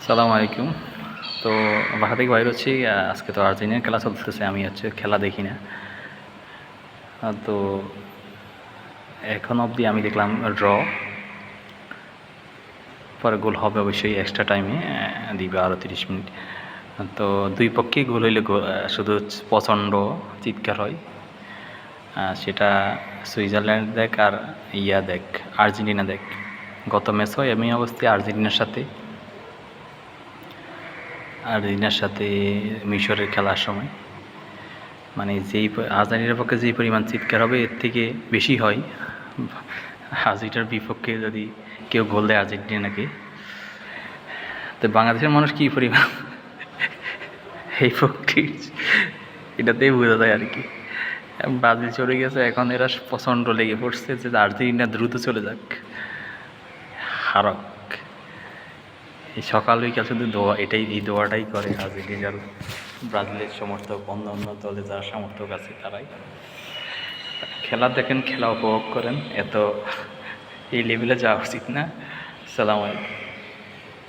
সালামু আলাইকুম। তো বাসা থেকে বাইরে হচ্ছি। আজকে তো আর্জেন্টিনার খেলা চলতেছে, আমি খেলা দেখি না। তো এখন অবধি আমি দেখলাম ড্র, পরে গোল হবে অবশ্যই এক্সট্রা টাইমে, দিবে আরও 30 মিনিট। তো দুই পক্ষেই গোল হইলে শুধু প্রচণ্ড চিৎকার হয়। সেটা সুইজারল্যান্ড দেখ আর দেখ, আর্জেন্টিনা দেখ। গত ম্যাচ হয় এমনি অবস্থায় আর্জেন্টিনার সাথে মিশরের খেলার সময়, মানে আর্জেন্টিনার পক্ষে যেই পরিমাণ চিৎকার হবে এর থেকে বেশি হয় আর্জেন্টিনার বিপক্ষে যদি কেউ গোল দেয় আর্জেন্টিনাকে। তো বাংলাদেশের মানুষ কী পরিমাণ এই পক্ষে, এটাতেই বোঝা যায় আর কি। ব্রাজিল চলে গেছে, এখন এরা প্রচণ্ড লেগে পড়ছে যে আর্জেন্টিনা দ্রুত চলে যাক, হারক। এই সকাল বিকাল শুধু এই দোয়াটাই করে আর্জেন্টিনার, ব্রাজিলের সমর্থক, অন্য দলে যারা সমর্থক আছে তারাই। খেলা দেখেন, খেলা উপভোগ করেন, এত এই লেভেলে যাওয়া উচিত না। আসসালামু আলাইকুম।